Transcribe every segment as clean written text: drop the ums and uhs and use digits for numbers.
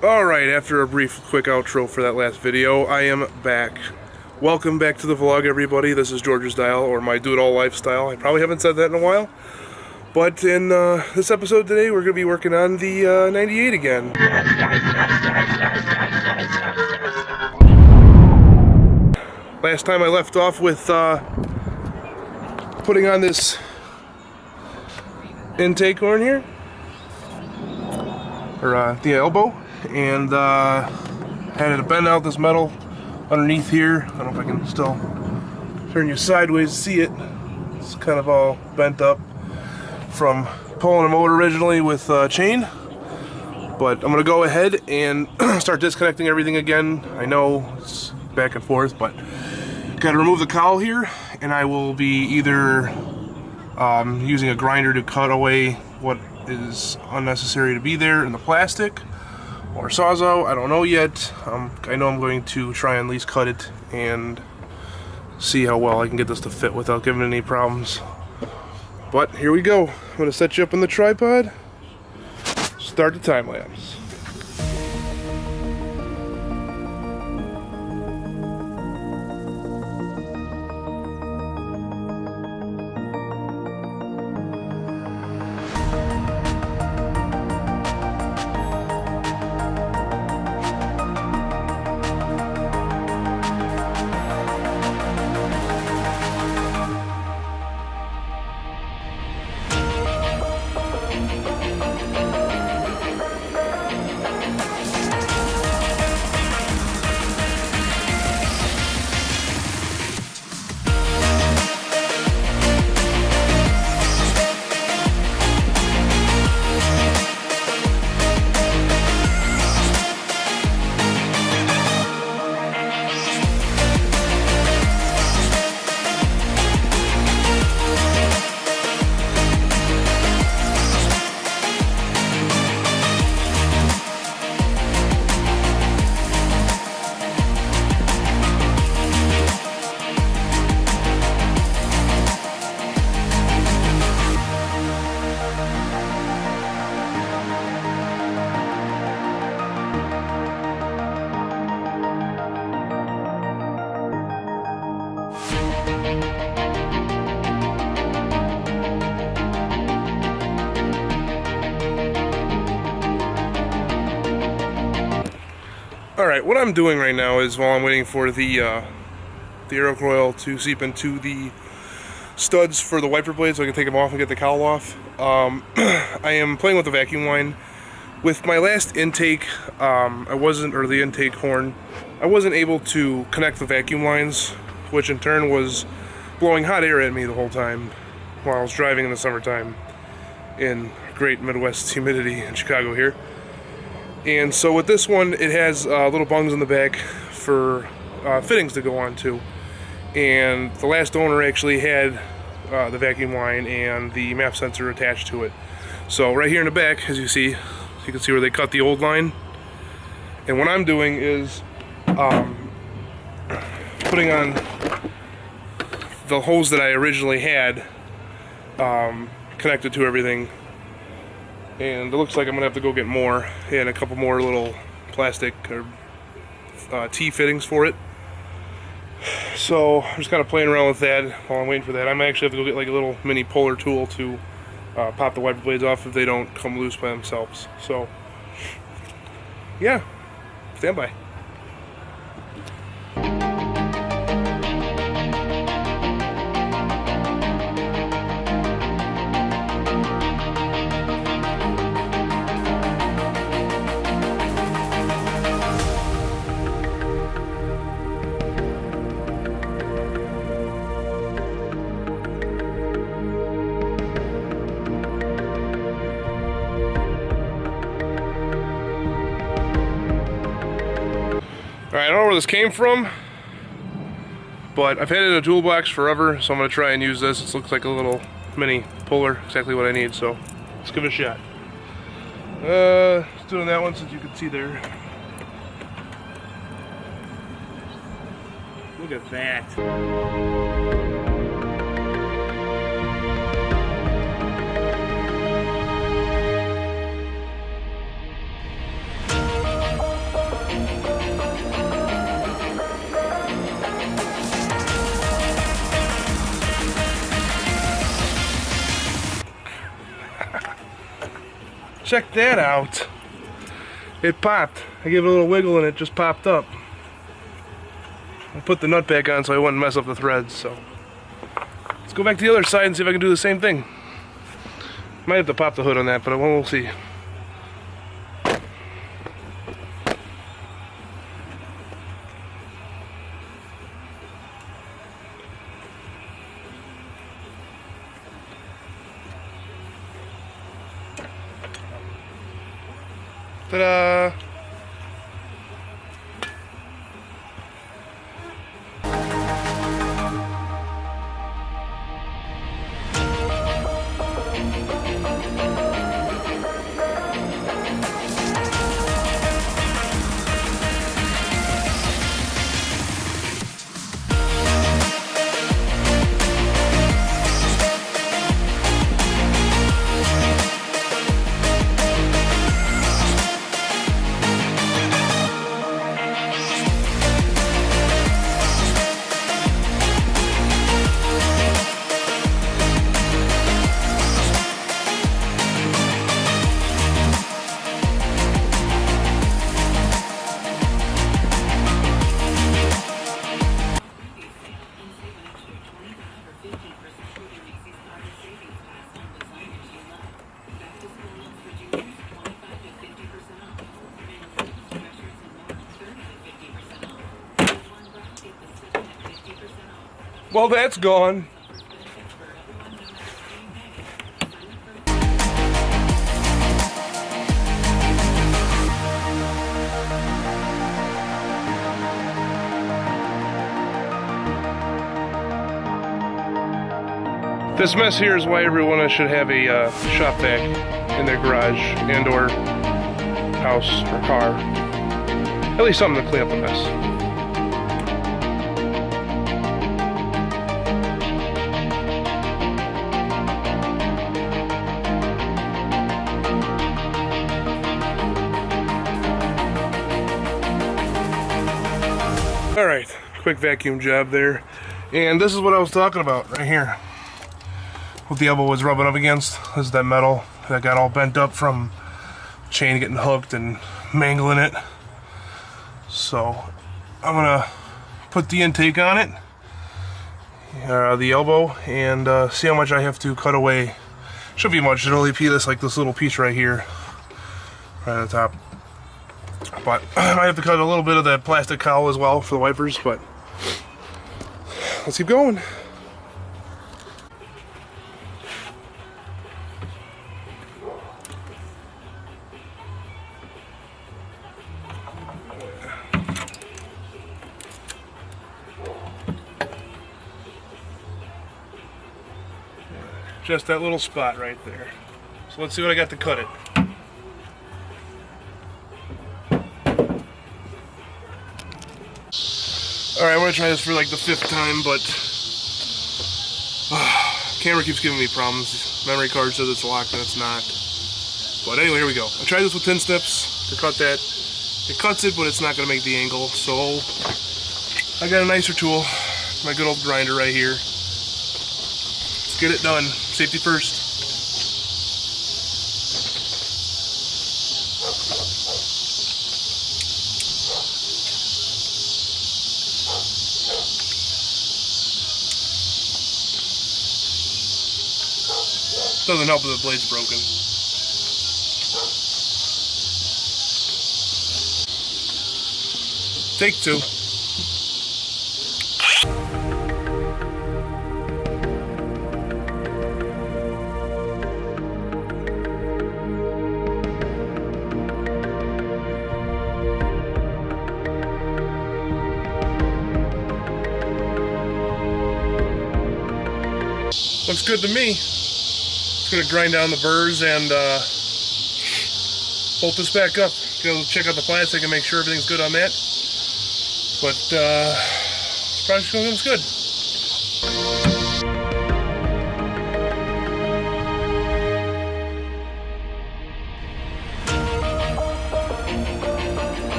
Alright, after a brief quick outro for that last video, I am back. Welcome back to the vlog, everybody. This is George's Dial, or my do-it-all lifestyle. I probably haven't said that in a while. But in this episode today, we're going to be working on the 98 again. Last time I left off with putting on this intake horn here, or the elbow, and had to bend out this metal underneath here. I don't know if I can still turn you sideways to see it. It's kind of all bent up from pulling a motor originally with chain. But I'm going to go ahead and start disconnecting everything again. I know it's back and forth, but got to remove the cowl here, and I will be either using a grinder to cut away what is unnecessary to be there in the plastic, or Sawzall. I don't know yet. I know I'm going to try and at least cut it and see how well I can get this to fit without giving it any problems. But here we go. I'm going to set you up on the tripod, start the time lapse. Alright, what I'm doing right now is, while I'm waiting for the aero coil to seep into the studs for the wiper blade so I can take them off and get the cowl off, I am playing with the vacuum line. With my last intake, the intake horn, I wasn't able to connect the vacuum lines, which in turn was blowing hot air at me the whole time while I was driving in the summertime in great Midwest humidity in Chicago here. And so with this one, it has little bungs in the back for fittings to go on to. And the last owner actually had the vacuum line and the map sensor attached to it. So right here in the back, as you can see where they cut the old line. And what I'm doing is putting on the hose that I originally had connected to everything. And it looks like I'm going to have to go get more, and a couple more little plastic or T-fittings for it. So I'm just kind of playing around with that while I'm waiting for that. I might actually have to go get like a little mini puller tool to pop the wiper blades off if they don't come loose by themselves. So yeah, stand by. Alright, I don't know where this came from, but I've had it in a toolbox forever, so I'm going to try and use this. It looks like a little mini puller, exactly what I need, so let's give it a shot. Just doing that one since you can see there. Look at that. Check that out. It popped. I gave it a little wiggle and it just popped up. I put the nut back on so I wouldn't mess up the threads. So let's go back to the other side and see if I can do the same thing. Might have to pop the hood on that, but we'll see. Ta-da! Well, that's gone. This mess here is why everyone should have a shop vac in their garage and or house or car. At least something to clean up the mess. Alright, quick vacuum job there. And this is what I was talking about right here. What the elbow was rubbing up against. This is that metal that got all bent up from chain getting hooked and mangling it. So I'm gonna put the intake on it, the elbow, and see how much I have to cut away. Shouldn't be much. It'll only be this little piece right here, right on the top. But I might have to cut a little bit of that plastic cowl as well for the wipers, but let's keep going. Just that little spot right there. So let's see what I got to cut it. Alright, I'm going to try this for like the 5th time, but camera keeps giving me problems. Memory card says it's locked and it's not. But anyway, here we go. I tried this with 10 snips to cut that. It cuts it, but it's not going to make the angle. So I got a nicer tool, my good old grinder right here. Let's get it done. Safety first. Doesn't help if the blade's broken. Take 2. Looks good to me. Just gonna grind down the burrs and bolt this back up. Go check out the plastic and make sure everything's good on that. But project's going good.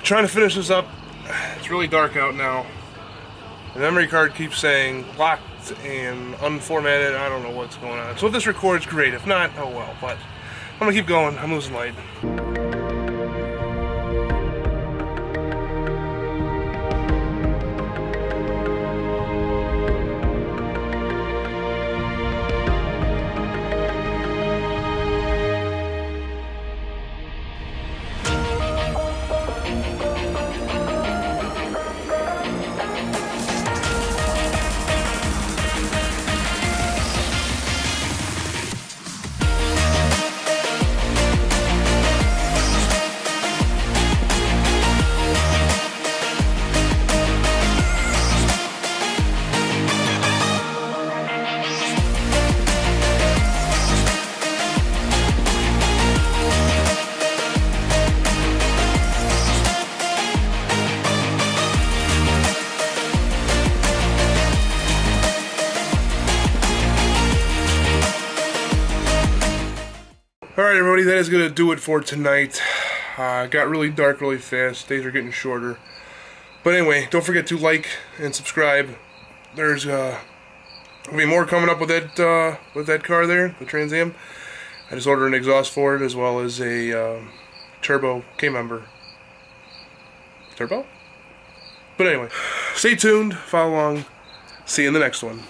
trying to finish this up. It's really dark out now. The memory card keeps saying locked and unformatted. I don't know what's going on. So if this records, great. If not, oh well. But I'm gonna keep going. I'm losing light. Alright everybody, that is going to do it for tonight. Got really dark really fast. Days are getting shorter. But anyway, don't forget to like and subscribe. There's going to be more coming up with that car there, the Trans Am. I just ordered an exhaust for it as well as a turbo K-member. Turbo? But anyway, stay tuned, follow along. See you in the next one.